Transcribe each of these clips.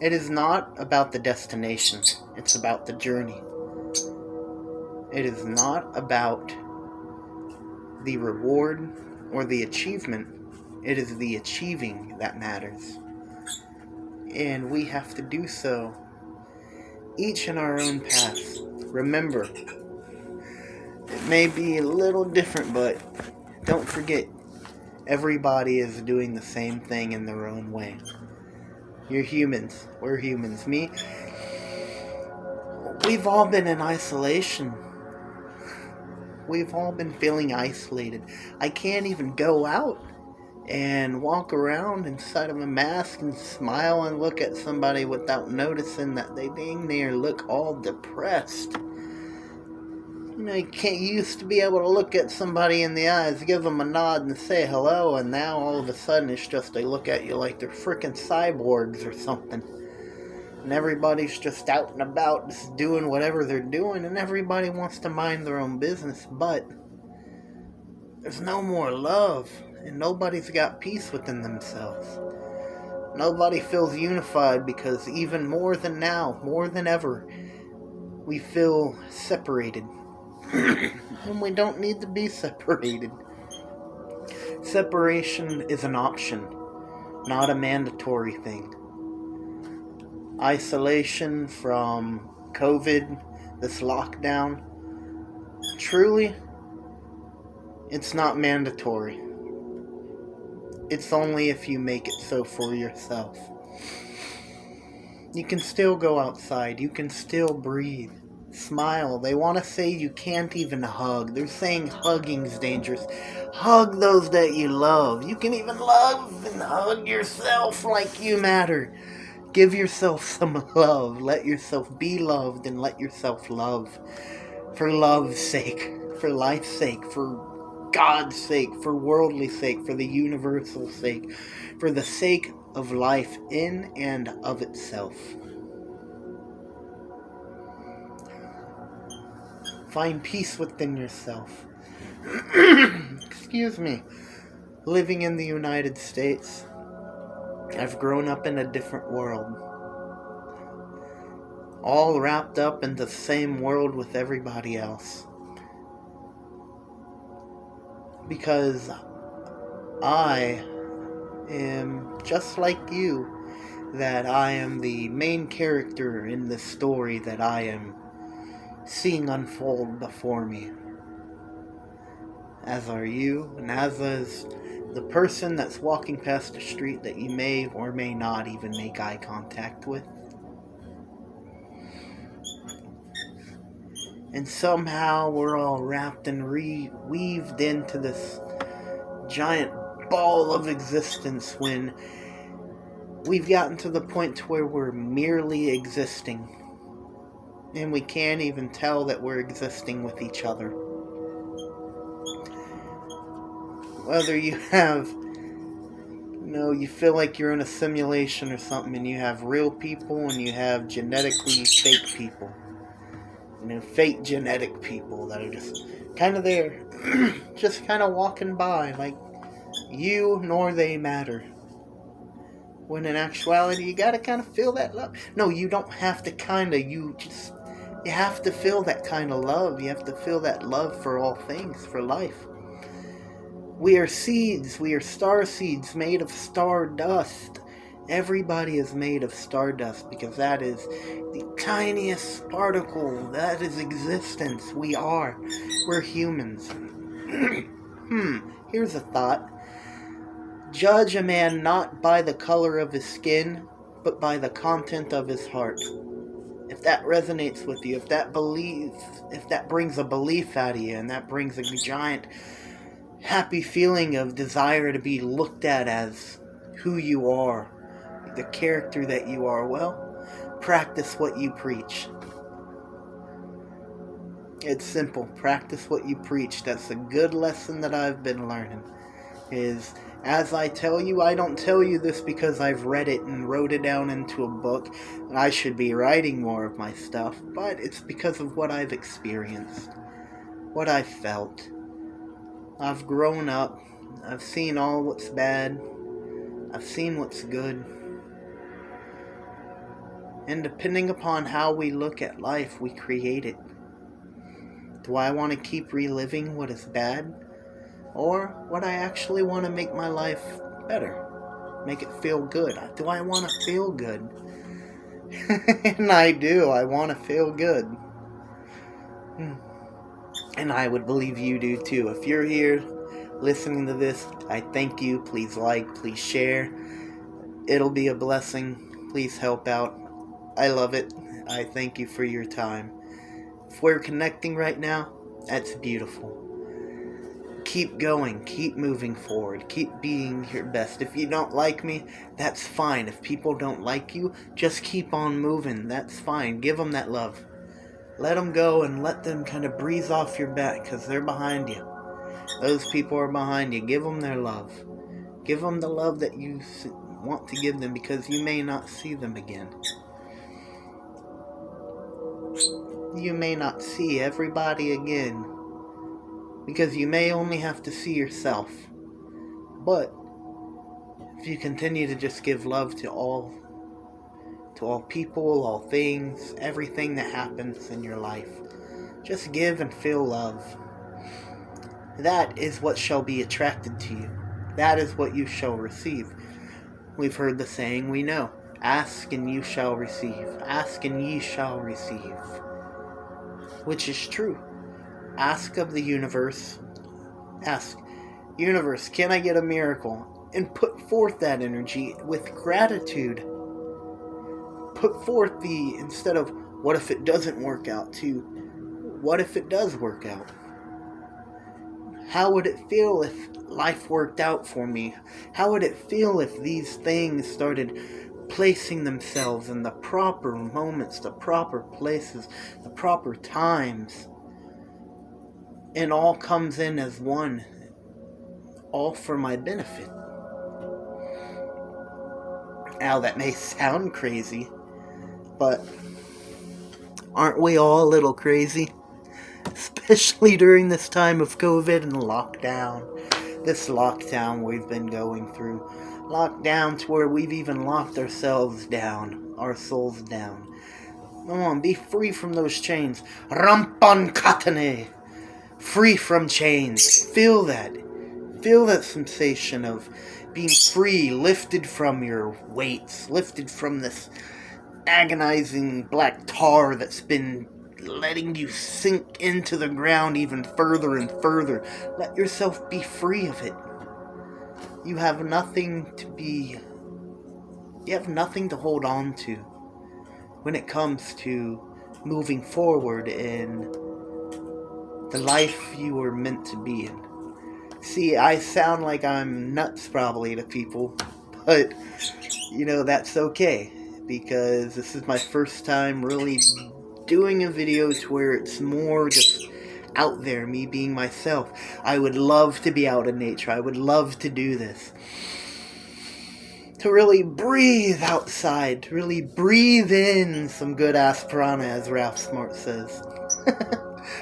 It is not about the destination, it's about the journey. It is not about the reward or the achievement, it is the achieving that matters. And we have to do so, each in our own path. Remember, it may be a little different, but don't forget, everybody is doing the same thing in their own way. You're humans. We're humans. We've all been in isolation. We've all been feeling isolated. I can't even go out and walk around inside of a mask and smile and look at somebody without noticing that they dang near look all depressed. You used to be able to look at somebody in the eyes, give them a nod and say hello, and now all of a sudden it's just they look at you like they're freaking cyborgs or something. And everybody's just out and about, just doing whatever they're doing, and everybody wants to mind their own business, but there's no more love, and nobody's got peace within themselves. Nobody feels unified because even more than now, more than ever, we feel separated. And we don't need to be separated. Separation is an option, not a mandatory thing. Isolation from COVID, this lockdown, truly, it's not mandatory. It's only if you make it so for yourself. You can still go outside, you can still breathe. Smile. They want to say you can't even hug. They're saying hugging's dangerous. Hug those that you love. You can even love and hug yourself like you matter. Give yourself some love. Let yourself be loved and let yourself love. For love's sake. For life's sake. For God's sake. For worldly sake. For the universal sake. For the sake of life in and of itself. Find peace within yourself. Excuse me. Living in the United States, I've grown up in a different world. All wrapped up in the same world with everybody else. Because I am just like you, that I am the main character in this story that I am seeing unfold before me. As are you, and as is the person that's walking past the street that you may or may not even make eye contact with. And somehow we're all wrapped and weaved into this giant ball of existence when we've gotten to the point to where we're merely existing. And we can't even tell that we're existing with each other. Whether you have, you feel like you're in a simulation or something, and you have real people and you have genetically fake people. Fake genetic people that are just kind of there, just kind of walking by, like you nor they matter. When in actuality, you gotta kind of feel that love. No, you don't have to you have to feel that kind of love. You have to feel that love for all things, for life. We are seeds, we are star seeds made of stardust. Everybody is made of stardust because that is the tiniest particle. That is existence. We're humans. Here's a thought. Judge a man not by the color of his skin, but by the content of his heart. If that resonates with you, if that brings a belief out of you, and that brings a giant happy feeling of desire to be looked at as who you are, the character that you are, well, practice what you preach. It's simple. Practice what you preach. That's a good lesson that I've been learning. Is, as I tell you, I don't tell you this because I've read it and wrote it down into a book, and I should be writing more of my stuff, but it's because of what I've experienced, what I've felt. I've grown up. I've seen all what's bad. I've seen what's good. And depending upon how we look at life, we create it. Do I want to keep reliving what is bad? Or would I actually want to make my life better? Make it feel good? Do I want to feel good? And I do. I want to feel good. And I would believe you do too. If you're here listening to this, I thank you. Please like, please share. It'll be a blessing. Please help out. I love it. I thank you for your time. If we're connecting right now, that's beautiful. Keep going. Keep moving forward. Keep being your best. If you don't like me, that's fine. If people don't like you, just keep on moving. That's fine. Give them that love. Let them go and let them kind of breathe off your back because they're behind you. Those people are behind you. Give them their love. Give them the love that you want to give them because you may not see them again. You may not see everybody again because you may only have to see yourself. But if you continue to just give love to all people, all things, everything that happens in your life, just give and feel love. That is what shall be attracted to you. That is what you shall receive. We've heard the saying we know. Ask and you shall receive. Ask and ye shall receive. Which is true. Ask of the universe. Ask, universe, can I get a miracle? And put forth that energy with gratitude. Put forth instead of, what if it doesn't work out, to, what if it does work out? How would it feel if life worked out for me? How would it feel if these things started placing themselves in the proper moments, the proper places, the proper times? And all comes in as one, all for my benefit. Now that may sound crazy, but aren't we all a little crazy? Especially during this time of COVID and lockdown. This lockdown we've been going through. Lockdown to where we've even locked ourselves down. Our souls down. Come on, be free from those chains. Rampan katane. Free from chains. Feel that. Feel that sensation of being free, lifted from your weights, lifted from this agonizing black tar that's been letting you sink into the ground even further and further. Let yourself be free of it. You have nothing to hold on to when it comes to moving forward in the life you were meant to be in. See, I sound like I'm nuts probably to people, but that's okay, because this is my first time really doing a video to where it's more just out there, me being myself. I would love to be out in nature. I would love to do this. To really breathe outside. To really breathe in some good ass prana, as Ralph Smart says.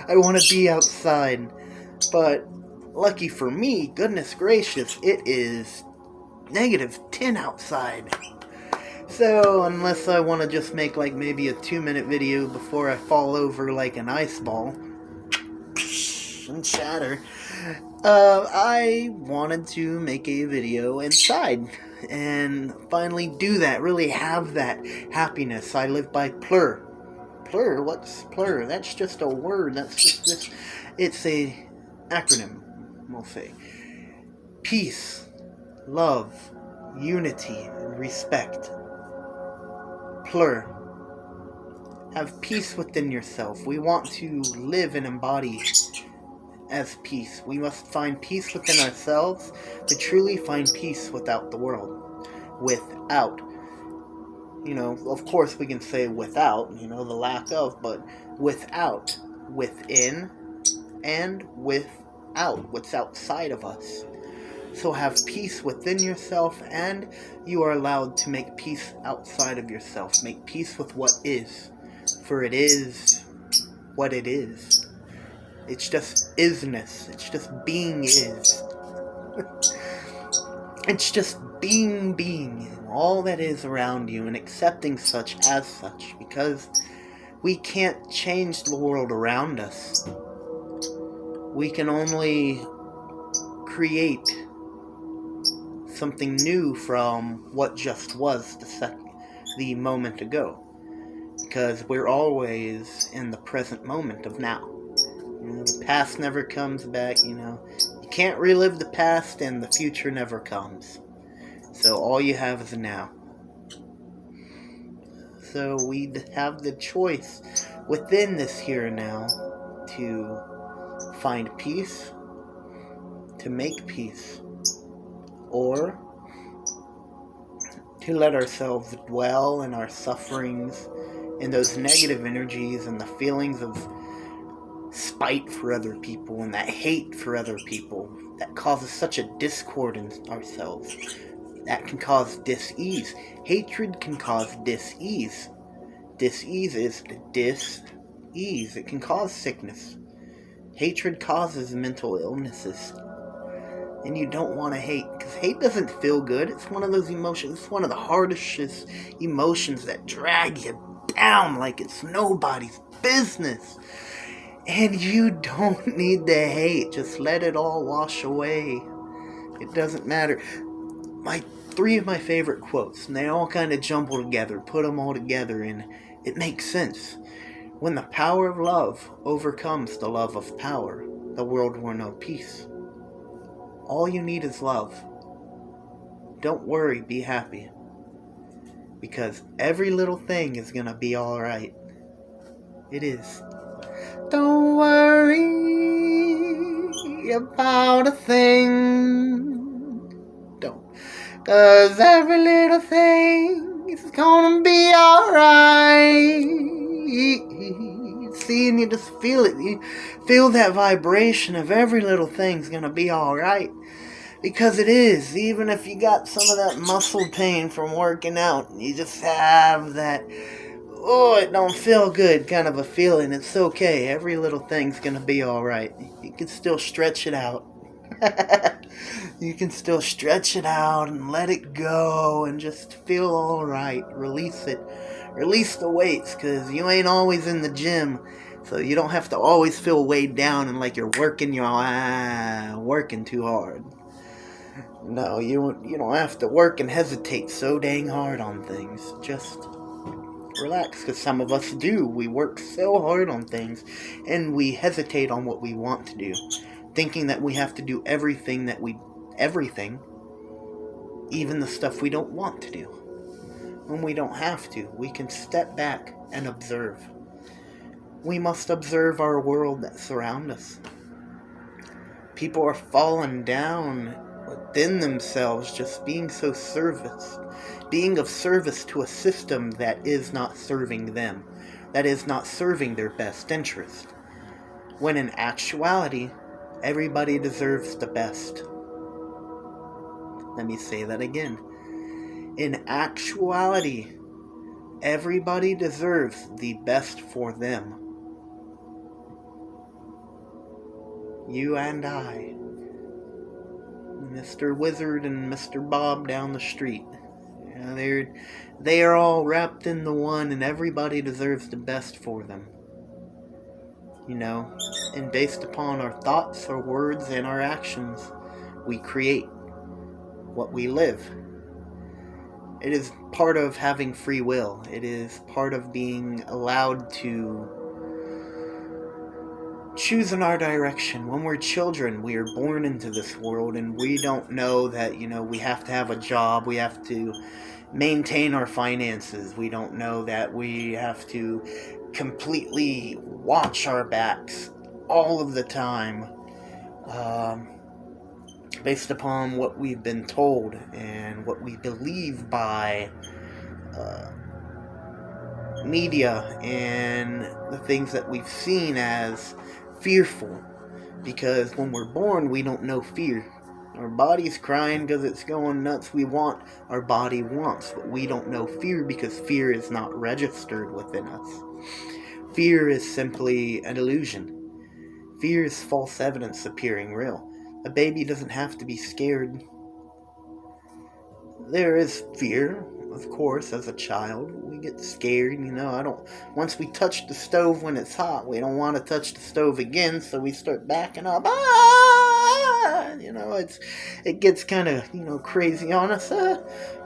I want to be outside. But lucky for me, goodness gracious, it is -10 outside. So, unless I want to just make like maybe a 2-minute video before I fall over like an ice ball and shatter, I wanted to make a video inside and finally do that, really have that happiness. I live by P.L.U.R. P.L.U.R? What's P.L.U.R? That's just a word. That's just this. It's a acronym, we'll say. Peace, love, unity, and respect. P.L.U.R. Have peace within yourself. We want to live and embody as peace. We must find peace within ourselves to truly find peace without the world. Without. Of course we can say without, the lack of, but without. Within and without. What's outside of us. So have peace within yourself, and you are allowed to make peace outside of yourself. Make peace with what is. For it is what it is. It's just isness. It's just being is. It's just being all that is around you and accepting such as such, because we can't change the world around us. We can only create something new from what just was the moment ago, because we're always in the present moment of now. The past never comes back. You can't relive the past, and the future never comes. So all you have is now. So we have the choice within this here and now to find peace, to make peace, or to let ourselves dwell in our sufferings, in those negative energies and the feelings of spite for other people and that hate for other people that causes such a discord in ourselves. That can cause dis-ease. Hatred can cause dis-ease. Dis-ease is dis-ease. It can cause sickness. Hatred causes mental illnesses. And you don't want to hate, because hate doesn't feel good. It's one of those emotions. It's one of the hardest emotions that drag you down like it's nobody's business. And you don't need to hate. Just let it all wash away. It doesn't matter. Three of my favorite quotes, and they all kind of jumble together. Put them all together, and it makes sense. When the power of love overcomes the love of power, the world will know peace. All you need is love. Don't worry, be happy. Because every little thing is gonna be alright. It is. Don't worry about a thing. Don't. 'Cause every little thing is gonna be alright. See, and you just feel it. You feel that vibration of every little thing's gonna be alright. Because it is. Even if you got some of that muscle pain from working out, you just have that, it don't feel good kind of a feeling. It's okay. Every little thing's gonna be alright. You can still stretch it out. You can still stretch it out and let it go and just feel alright. Release it. Release the weights, because you ain't always in the gym. So you don't have to always feel weighed down and like you're working too hard. No, you don't have to work and hesitate so dang hard on things. Just relax, because some of us do. We work so hard on things, and we hesitate on what we want to do, thinking that we have to do everything, even the stuff we don't want to do. When we don't have to, we can step back and observe. We must observe our world that surrounds us. People are falling down within themselves, just being of service to a system that is not serving them, that is not serving their best interest. When in actuality, everybody deserves the best. Let me say that again. In actuality, everybody deserves the best for them. You and I. Mr. Wizard and Mr. Bob down the street. They are all wrapped in the one, and everybody deserves the best for them. And based upon our thoughts, our words, and our actions, we create what we live. It is part of having free will. It is part of being allowed to choose in our direction. When we're children, we are born into this world, and we don't know that, we have to have a job, we have to maintain our finances. We don't know that we have to completely watch our backs all of the time, based upon what we've been told and what we believe by media and the things that we've seen as fearful. Because when we're born, we don't know fear. Our body's crying because it's going nuts. Our body wants, but we don't know fear because fear is not registered within us. Fear is simply an illusion. Fear is false evidence appearing real. A baby doesn't have to be scared. there is fear, of course, as a child. We get scared, once we touch the stove when it's hot, we don't want to touch the stove again, so we start backing up. It gets kind of, crazy on us,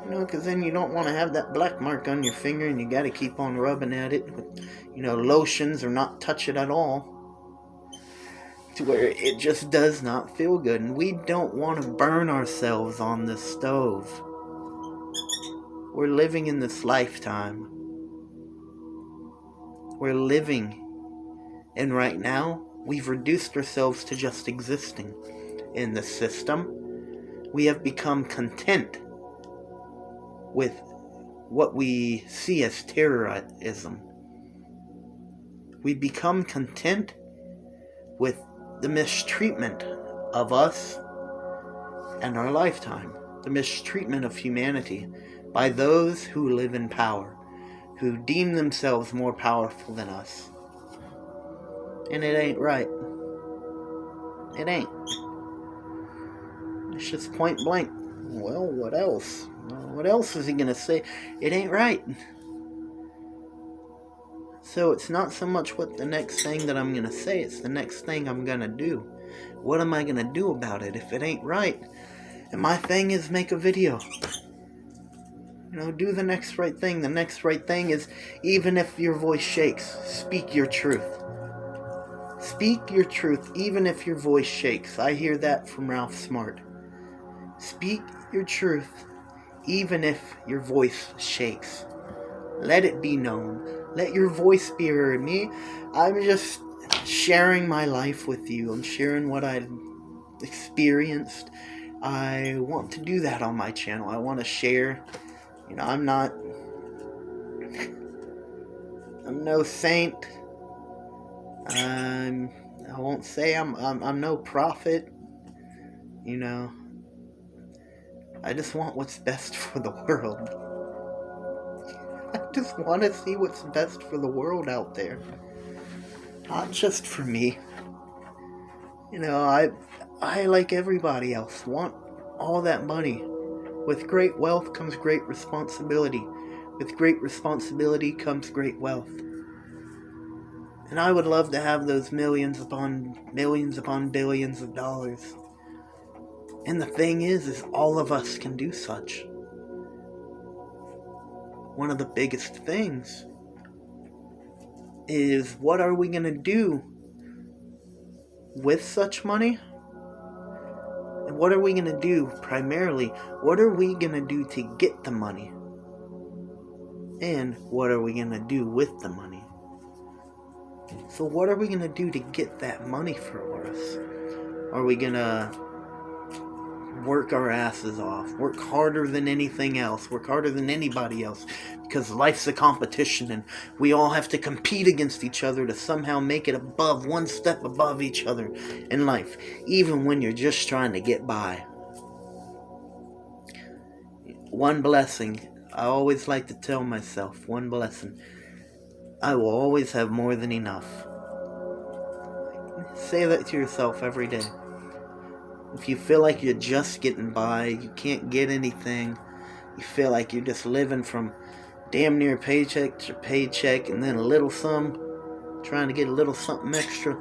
because then you don't want to have that black mark on your finger, and you got to keep on rubbing at it with, lotions, or not touch it at all, to where it just does not feel good. And we don't want to burn ourselves on this stove. We're living in this lifetime. We're living. And right now, we've reduced ourselves to just existing in the system. We have become content with what we see as terrorism. We become content with the mistreatment of us and our lifetime, the mistreatment of humanity by those who live in power, who deem themselves more powerful than us. And it ain't right. It ain't. It's just point blank. Well, what else? What else is he gonna say? It ain't right. So it's not so much what the next thing that I'm gonna say, it's the next thing I'm gonna do. What am I gonna do about it if it ain't right? And my thing is make a video. Do the next right thing. The next right thing is, even if your voice shakes, speak your truth. Speak your truth, even if your voice shakes. I hear that from Ralph Smart. Speak your truth, even if your voice shakes. Let it be known. Let your voice be heard. I'm just sharing my life with you. I'm sharing what I experienced. I want to do that on my channel. I want to share. I'm no saint. I won't say I'm no prophet. I just want what's best for the world. I just want to see what's best for the world out there. Not just for me. I like everybody else, want all that money. With great wealth comes great responsibility. With great responsibility comes great wealth. And I would love to have those millions upon billions of dollars. And the thing is all of us can do such. One of the biggest things is, what are we going to do with such money? And what are we going to do primarily? What are we going to do to get the money? And what are we going to do with the money? So what are we going to do to get that money for us? Are we going to work our asses off, work harder than anything else, work harder than anybody else, because life's a competition and we all have to compete against each other to somehow make it above, one step above each other in life, even when you're just trying to get by? One blessing, I always like to tell myself, one blessing, I will always have more than enough. Say that to yourself every day. If you feel like you're just getting by, you can't get anything, you feel like you're just living from damn near paycheck to paycheck and then a little sum, trying to get a little something extra,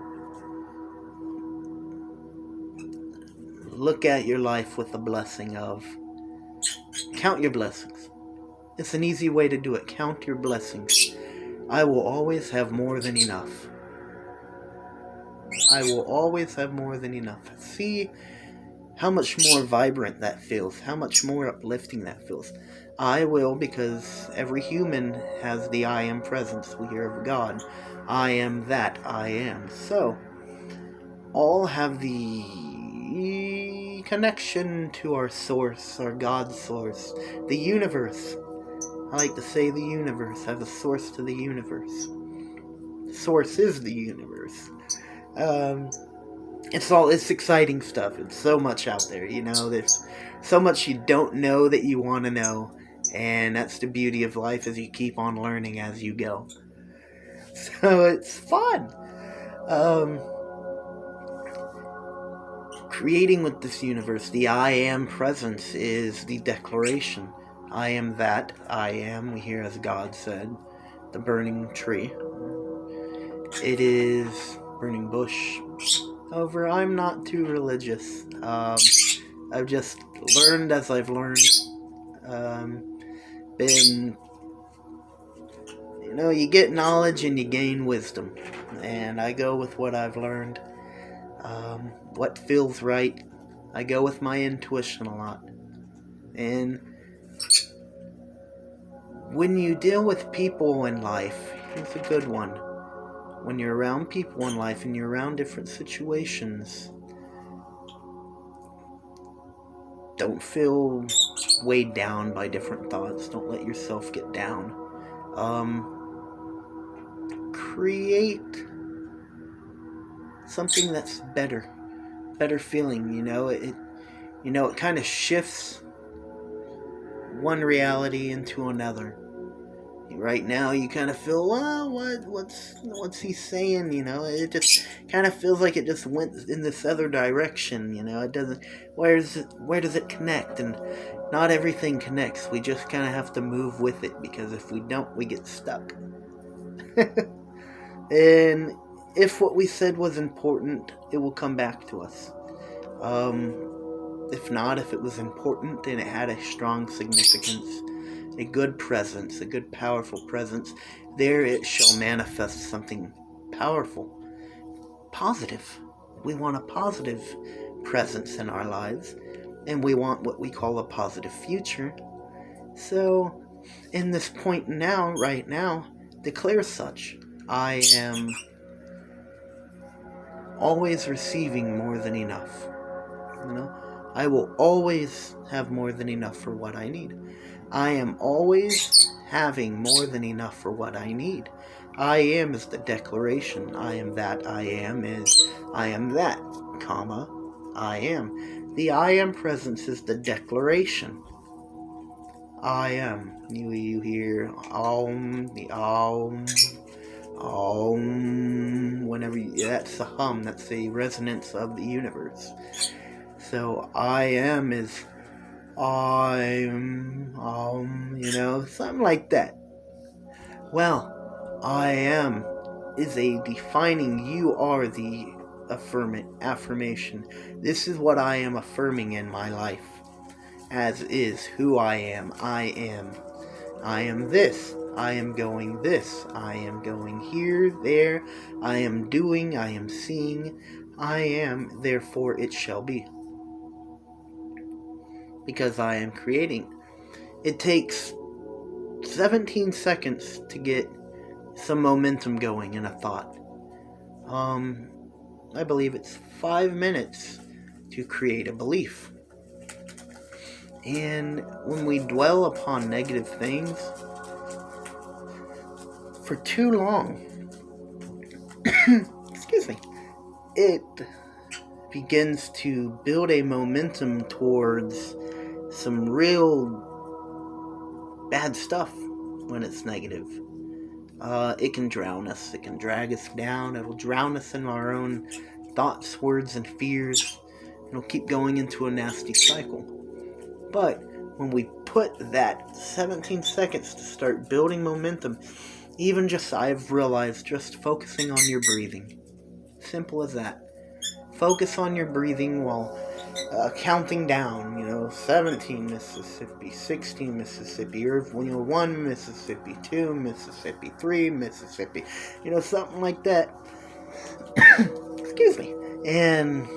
look at your life with the blessing of, count your blessings. It's an easy way to do it. Count your blessings. I will always have more than enough. I will always have more than enough. See how much more vibrant that feels, how much more uplifting that feels. I will, because every human has the I am presence we hear of God. I am that I am. So, all have the connection to our source, our God source, the universe. I like to say the universe has a source to the universe. Source is the universe. It's exciting stuff. It's so much out there, there's so much you don't know that you want to know, and that's the beauty of life, is you keep on learning as you go. So it's fun. Creating with this universe, the I am presence is the declaration. I am that I am, we hear as God said, the burning tree. It is burning bush. However, I'm not too religious. I've just learned as I've learned. Been, you get knowledge and you gain wisdom. And I go with what I've learned. What feels right. I go with my intuition a lot. And when you deal with people in life, here's a good one. When you're around people in life and you're around different situations, don't feel weighed down by different thoughts. Don't let yourself get down. Create something that's better feeling. It kind of shifts one reality into another. Right now, you kind of feel, well, what's he saying? It just kind of feels like it just went in this other direction. It doesn't. Where does it connect? And not everything connects. We just kind of have to move with it, because if we don't, we get stuck. And if what we said was important, it will come back to us. If not, if it was important and it had a strong significance, a good presence, a good powerful presence, there it shall manifest something powerful, positive. We want a positive presence in our lives, and we want what we call a positive future. So, in this point now, right now, declare such. I am always receiving more than enough. I will always have more than enough for what I need. I am always having more than enough for what I need. I am is the declaration. I am that I am is I am that, comma, I am. The I am presence is the declaration. I am. You hear whenever that's the hum, that's the resonance of the universe. So I am is something like that. Well, I am is a defining, you are the affirmation. This is what I am affirming in my life. As is who I am. I am this. I am going this. I am going here, there. I am doing. I am seeing. I am, therefore it shall be. Because I am creating. It takes 17 seconds to get some momentum going in a thought. I believe it's 5 minutes to create a belief. And when we dwell upon negative things for too long, excuse me, it begins to build a momentum towards some real bad stuff when it's negative. It can drown us. It can drag us down. It'll drown us in our own thoughts, words, and fears. It'll keep going into a nasty cycle. But when we put that 17 seconds to start building momentum, even just, I've realized, just focusing on your breathing. Simple as that. Focus on your breathing while counting down, 17 Mississippi, 16 Mississippi, or 1 Mississippi, 2 Mississippi, 3 Mississippi, something like that. Excuse me. And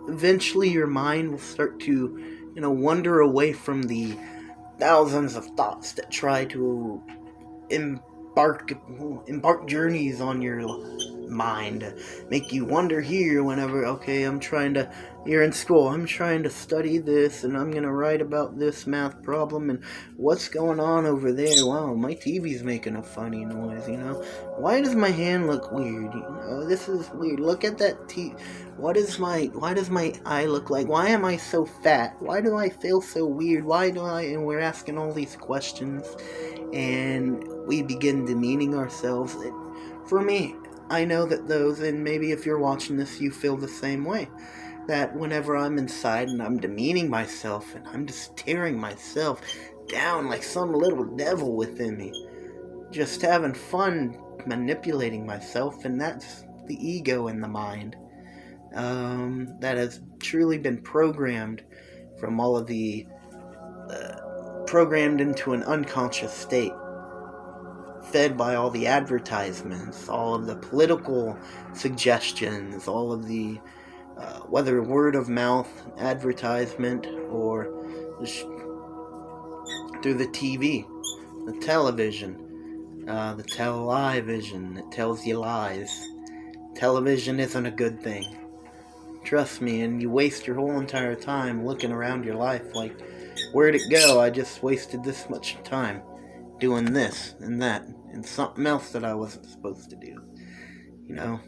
eventually your mind will start to, wander away from the thousands of thoughts that try to embark journeys on your mind, make you wonder here whenever, you're in school, I'm trying to study this, and I'm going to write about this math problem, and what's going on over there? Wow, my TV's making a funny noise, why does my hand look weird? This is weird. Look at that TV. Why does my eye look like? Why am I so fat? Why do I feel so weird? And we're asking all these questions, and we begin demeaning ourselves. For me, I know that those, and maybe if you're watching this, you feel the same way. that whenever I'm inside and I'm demeaning myself and I'm just tearing myself down like some little devil within me, just having fun manipulating myself, and that's the ego in the mind that has truly been programmed from all of the programmed into an unconscious state, fed by all the advertisements, all of the political suggestions, all of the whether word of mouth advertisement or through the TV, the television, the television that tells you lies. Television isn't a good thing. Trust me, and you waste your whole entire time looking around your life like, where'd it go? I just wasted this much time doing this and that and something else that I wasn't supposed to do. You know?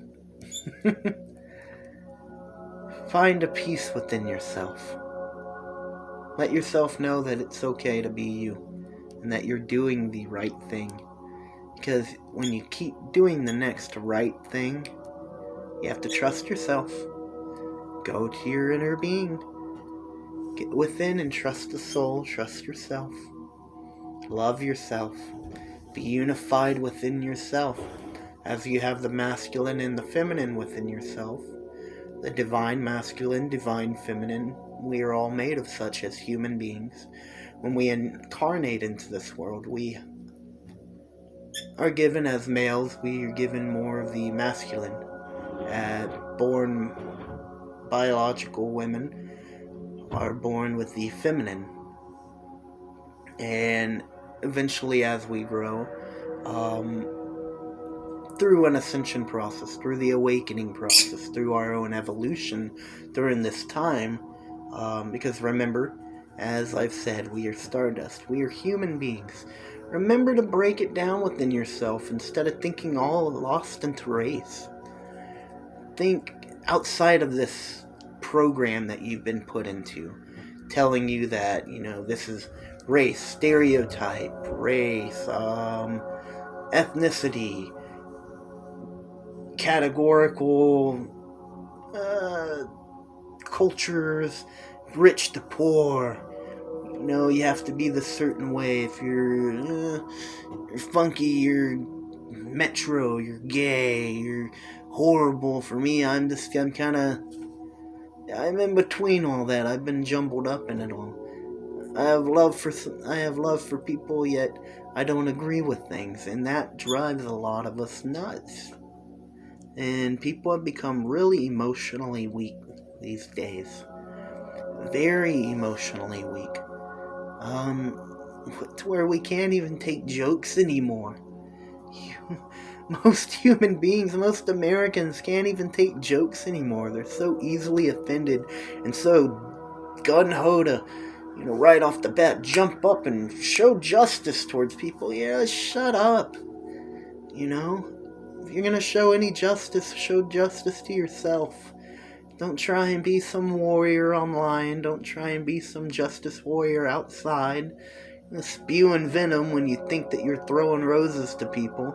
Find a peace within yourself. Let yourself know that it's okay to be you and that you're doing the right thing. Because when you keep doing the next right thing, you have to trust yourself. Go to your inner being. Get within and trust the soul. Trust yourself. Love yourself. Be unified within yourself. As you have the masculine and the feminine within yourself. The divine masculine, divine feminine. We are all made of such as human beings. When we incarnate into this world, we are given as males, we are given more of the masculine. Born biological women are born with the feminine. And eventually as we grow, through an ascension process, through the awakening process, through our own evolution during this time, because remember, as I've said, we are stardust, we are human beings. Remember to break it down within yourself instead of thinking all lost into race. Think outside of this program that you've been put into, telling you that, this is race, stereotype, race, ethnicity, categorical cultures, rich to poor. You have to be this certain way. If you're funky, you're metro, you're gay, you're horrible. For me, I'm in between all that. I've been jumbled up in it all. I have love for people, yet I don't agree with things, and that drives a lot of us nuts. And people have become really emotionally weak these days. Very emotionally weak. To where we can't even take jokes anymore. Most human beings, most Americans can't even take jokes anymore. They're so easily offended and so gung-ho to, right off the bat, jump up and show justice towards people. Yeah, shut up. If you're gonna show any justice, show justice to yourself. Don't try and be some warrior online. Don't try and be some justice warrior outside. Spewing venom when you think that you're throwing roses to people.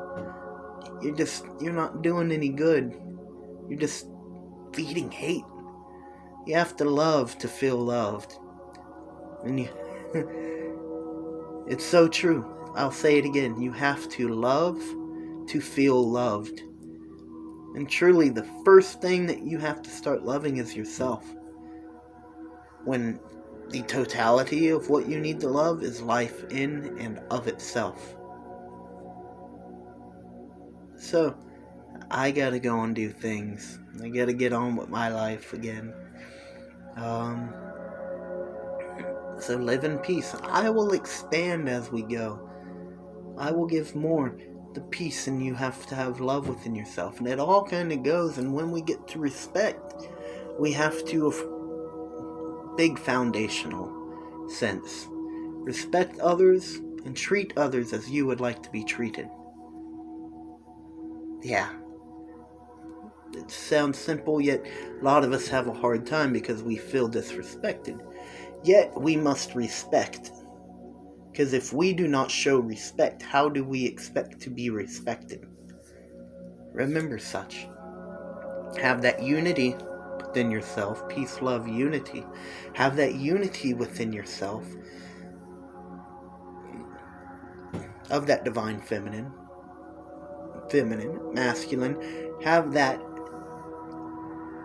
You're not doing any good. You're just feeding hate. You have to love to feel loved. And it's so true. I'll say it again. You have to love to feel loved. And truly, the first thing that you have to start loving is yourself. When the totality of what you need to love is life in and of itself. So, I gotta go and do things. I gotta get on with my life again. So live in peace. I will expand as we go. I will give more. The peace, and you have to have love within yourself. And it all kind of goes, and when we get to respect, we have to, big foundational sense, respect others and treat others as you would like to be treated. Yeah. It sounds simple, yet a lot of us have a hard time because we feel disrespected. Yet we must respect. Because if we do not show respect, how do we expect to be respected? Remember such. Have that unity within yourself. Peace, love, unity. Have that unity within yourself of that divine feminine, masculine. Have that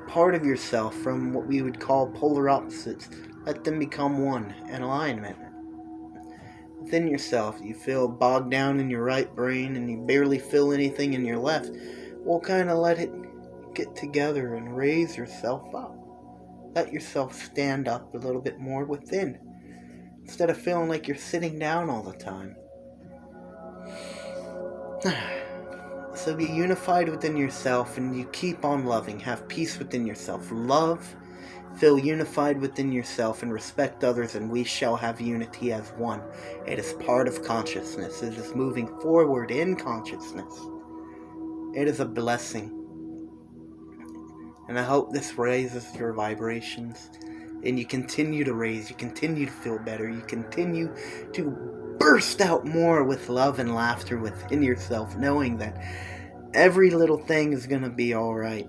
part of yourself from what we would call polar opposites. Let them become one in alignment. Within yourself, you feel bogged down in your right brain and you barely feel anything in your left. Well, kind of let it get together and raise yourself up. Let yourself stand up a little bit more within, instead of feeling like you're sitting down all the time. So be unified within yourself, and you keep on loving. Have peace within yourself. Love, feel unified within yourself, and respect others, and we shall have unity as one. It is part of consciousness. It is moving forward in consciousness. It is a blessing. And I hope this raises your vibrations. And you continue to raise. You continue to feel better. You continue to burst out more with love and laughter within yourself, knowing that every little thing is going to be alright.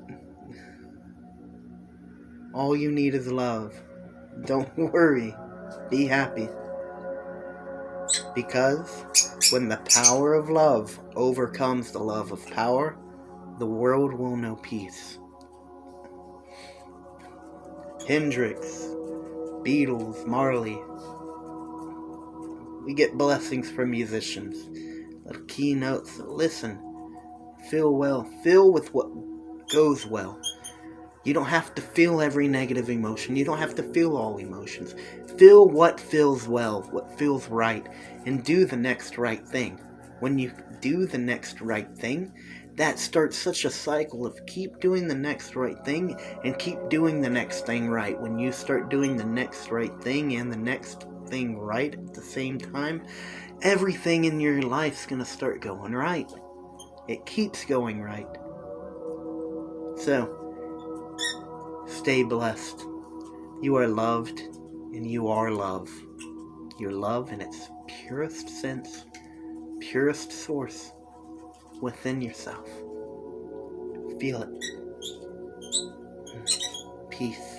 All you need is love. Don't worry. Be happy. Because when the power of love overcomes the love of power, the world will know peace. Hendrix, Beatles, Marley. We get blessings from musicians. Little keynotes. Listen. Feel well. Feel with what goes well. You don't have to feel every negative emotion. You don't have to feel all emotions. Feel what feels well, what feels right, and do the next right thing. When you do the next right thing, that starts such a cycle of keep doing the next right thing and keep doing the next thing right. When you start doing the next right thing and the next thing right at the same time, everything in your life's going to start going right. It keeps going right. So, stay blessed. You are loved, and you are love. You're love in its purest sense, purest source within yourself. Feel it. Peace.